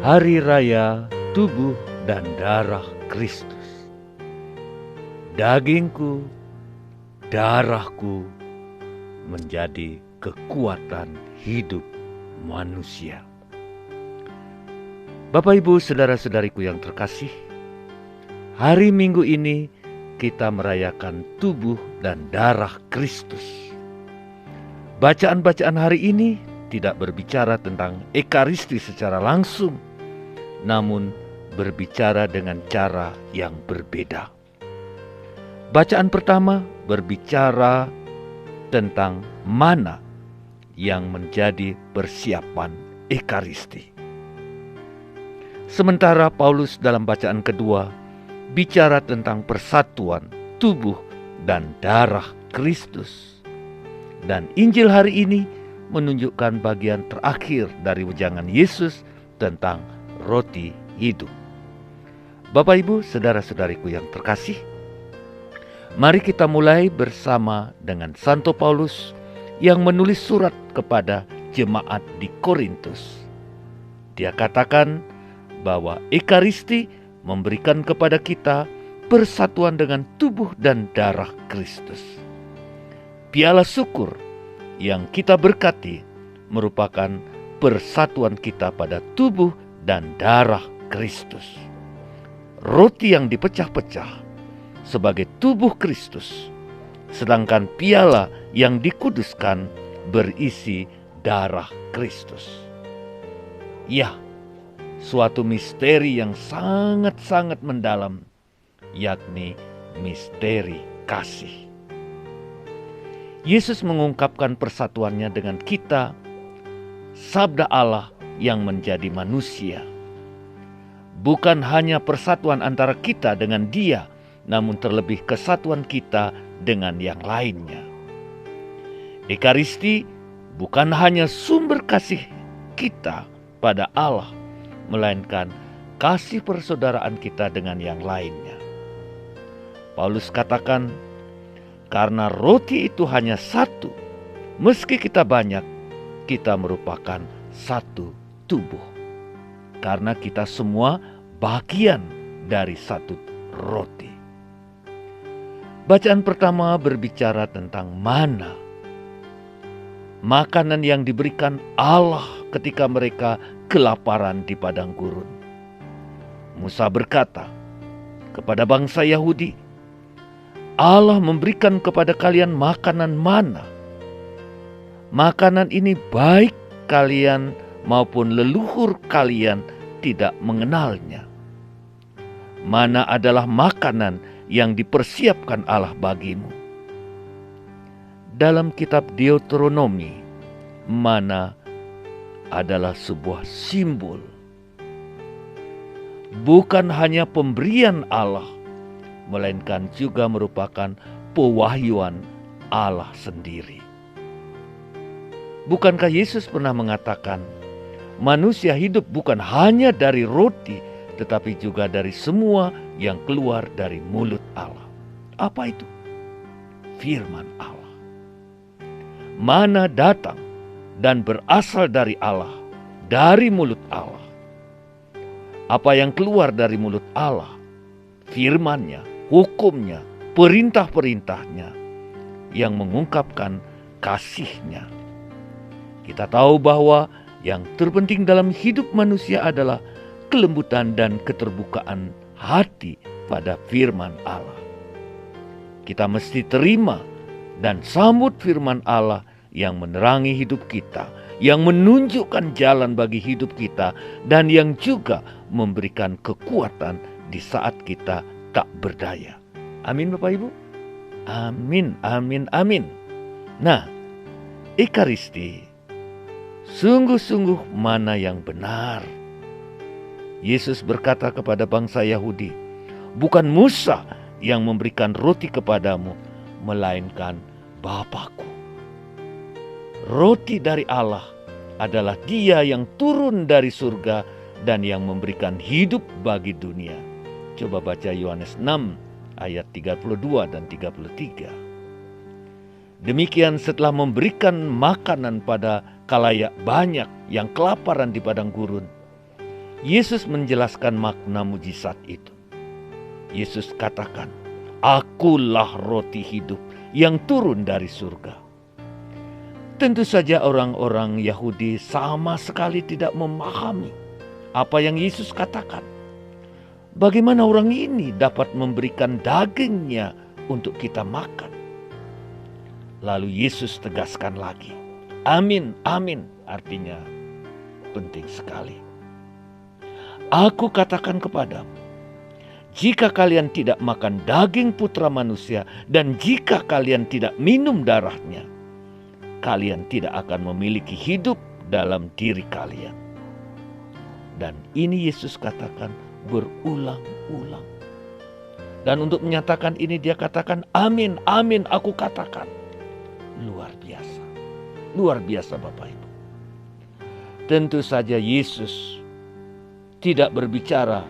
Hari Raya Tubuh dan Darah Kristus. Dagingku, darahku menjadi kekuatan hidup manusia. Bapak, Ibu, saudara-saudariku yang terkasih, hari Minggu ini kita merayakan tubuh dan darah Kristus. Bacaan-bacaan hari ini tidak berbicara tentang Ekaristi secara langsung, namun berbicara dengan cara yang berbeda. Bacaan pertama berbicara tentang mana yang menjadi persiapan Ekaristi. Sementara Paulus dalam bacaan kedua bicara tentang persatuan tubuh dan darah Kristus. Dan Injil hari ini menunjukkan bagian terakhir dari wejangan Yesus tentang roti hidup. Bapak, Ibu, saudara-saudariku yang terkasih, mari kita mulai bersama dengan Santo Paulus yang menulis surat kepada jemaat di Korintus. Dia katakan bahwa Ekaristi memberikan kepada kita persatuan dengan tubuh dan darah Kristus. Piala syukur yang kita berkati merupakan persatuan kita pada tubuh dan darah Kristus. Roti yang dipecah-pecah sebagai tubuh Kristus, sedangkan piala yang dikuduskan berisi darah Kristus. Ya, suatu misteri yang sangat-sangat mendalam, yakni misteri kasih. Yesus mengungkapkan persatuannya dengan kita, Sabda Allah yang menjadi manusia. Bukan hanya persatuan antara kita dengan Dia, namun terlebih kesatuan kita dengan yang lainnya. Ekaristi bukan hanya sumber kasih kita pada Allah, melainkan kasih persaudaraan kita dengan yang lainnya. Paulus katakan, karena roti itu hanya satu, meski kita banyak, kita merupakan satu tubuh. Karena kita semua bagian dari satu roti. Bacaan pertama berbicara tentang mana. Makanan yang diberikan Allah ketika mereka kelaparan di padang gurun. Musa berkata kepada bangsa Yahudi, Allah memberikan kepada kalian makanan mana. Makanan ini baik kalian maupun leluhur kalian tidak mengenalnya. Mana adalah makanan yang dipersiapkan Allah bagimu. Dalam kitab Deuteronomi, mana adalah sebuah simbol. Bukan hanya pemberian Allah, melainkan juga merupakan pewahyuan Allah sendiri. Bukankah Yesus pernah mengatakan, manusia hidup bukan hanya dari roti, tetapi juga dari semua yang keluar dari mulut Allah. Apa itu? Firman Allah. Mana datang dan berasal dari Allah, dari mulut Allah. Apa yang keluar dari mulut Allah? Firman-Nya, hukum-Nya, perintah-perintahnya yang mengungkapkan kasih-Nya. Kita tahu bahwa yang terpenting dalam hidup manusia adalah kelembutan dan keterbukaan hati pada firman Allah. Kita mesti terima dan sambut firman Allah yang menerangi hidup kita, yang menunjukkan jalan bagi hidup kita, dan yang juga memberikan kekuatan di saat kita tak berdaya. Amin, Bapak Ibu. Amin, amin, amin. Nah, Ekaristi sungguh-sungguh mana yang benar. Yesus berkata kepada bangsa Yahudi, bukan Musa yang memberikan roti kepadamu, melainkan Bapa-Ku. Roti dari Allah adalah Dia yang turun dari surga dan yang memberikan hidup bagi dunia. Coba baca Yohanes 6 ayat 32 dan 33. Demikian setelah memberikan makanan pada khalayak banyak yang kelaparan di padang gurun, Yesus menjelaskan makna mujizat itu. Yesus katakan, "Akulah roti hidup yang turun dari surga." Tentu saja orang-orang Yahudi sama sekali tidak memahami apa yang Yesus katakan. Bagaimana orang ini dapat memberikan dagingnya untuk kita makan? Lalu Yesus tegaskan lagi, "Amin, amin," artinya penting sekali. "Aku katakan kepadamu, jika kalian tidak makan daging Putra Manusia dan jika kalian tidak minum darahnya, kalian tidak akan memiliki hidup dalam diri kalian." Dan ini Yesus katakan berulang-ulang. Dan untuk menyatakan ini dia katakan, "Amin, amin, aku katakan." Luar biasa. Luar biasa Bapak Ibu. Tentu saja Yesus tidak berbicara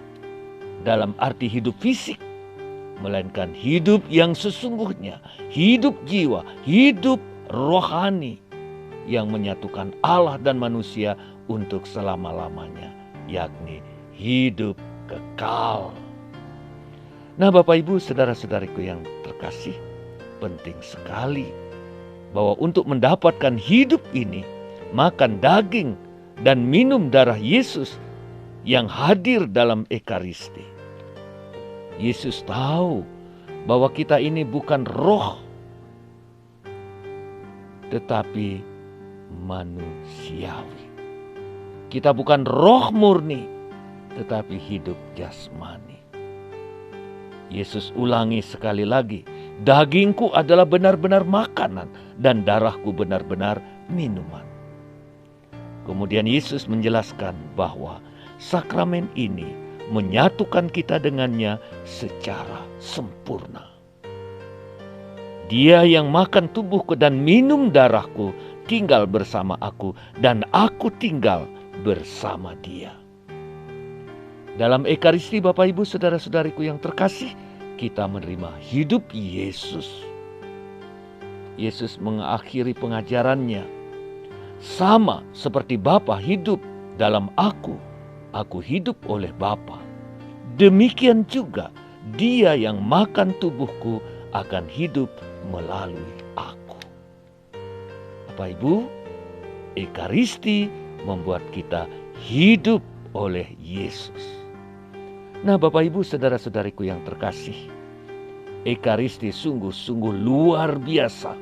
dalam arti hidup fisik, melainkan hidup yang sesungguhnya, hidup jiwa, hidup rohani yang menyatukan Allah dan manusia untuk selama-lamanya, yakni hidup kekal. Nah Bapak Ibu, saudara-saudariku yang terkasih, penting sekali bahwa untuk mendapatkan hidup ini, makan daging dan minum darah Yesus yang hadir dalam Ekaristi. Yesus tahu bahwa kita ini bukan roh, tetapi manusiawi. Kita bukan roh murni, tetapi hidup jasmani. Yesus ulangi sekali lagi, "Dagingku adalah benar-benar makanan dan darahku benar-benar minuman." Kemudian Yesus menjelaskan bahwa sakramen ini menyatukan kita dengannya secara sempurna. "Dia yang makan tubuhku dan minum darahku tinggal bersama aku dan aku tinggal bersama dia." Dalam Ekaristi Bapak Ibu saudara-saudariku yang terkasih, kita menerima hidup Yesus. Yesus mengakhiri pengajarannya, "Sama seperti Bapa hidup dalam aku hidup oleh Bapa. Demikian juga dia yang makan tubuhku akan hidup melalui aku." Bapak Ibu, Ekaristi membuat kita hidup oleh Yesus. Nah Bapak Ibu saudara-saudariku yang terkasih, Ekaristi sungguh-sungguh luar biasa.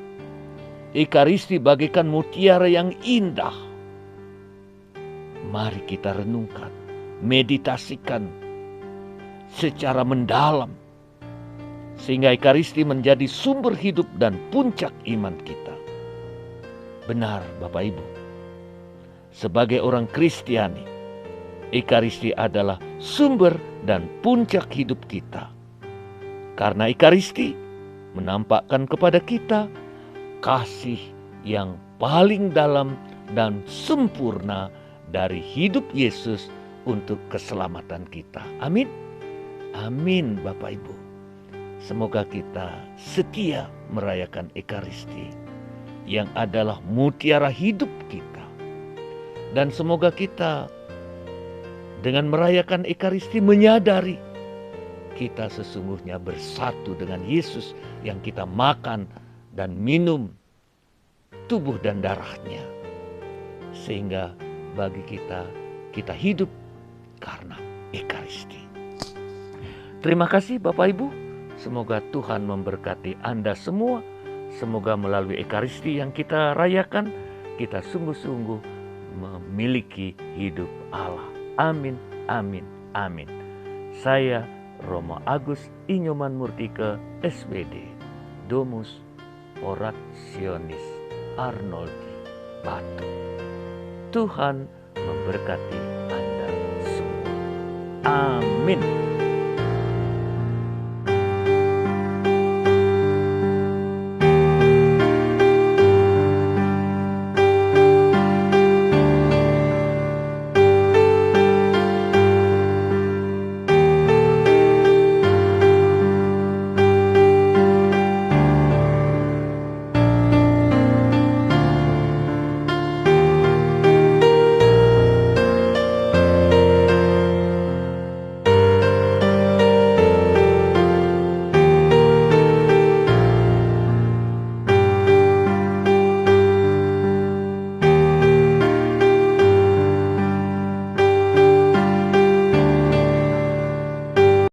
Ekaristi bagaikan mutiara yang indah. Mari kita renungkan, meditasikan secara mendalam, sehingga Ekaristi menjadi sumber hidup dan puncak iman kita. Benar Bapak Ibu, sebagai orang Kristiani, Ekaristi adalah sumber dan puncak hidup kita. Karena Ekaristi menampakkan kepada kita kasih yang paling dalam dan sempurna dari hidup Yesus untuk keselamatan kita. Amin. Amin Bapak Ibu. Semoga kita setia merayakan Ekaristi yang adalah mutiara hidup kita. Dan semoga kita dengan merayakan Ekaristi menyadari kita sesungguhnya bersatu dengan Yesus yang kita makan dan minum tubuh dan darahnya. Sehingga bagi kita hidup karena Ekaristi. Terima kasih Bapak Ibu. Semoga Tuhan memberkati Anda semua. Semoga melalui Ekaristi yang kita rayakan, kita sungguh-sungguh memiliki hidup Allah. Amin, amin, amin. Saya Romo Agus Inyoman Murtike, SBD, Domus Orationis Arnoldi, Batu. Tuhan memberkati Anda semua. Amin.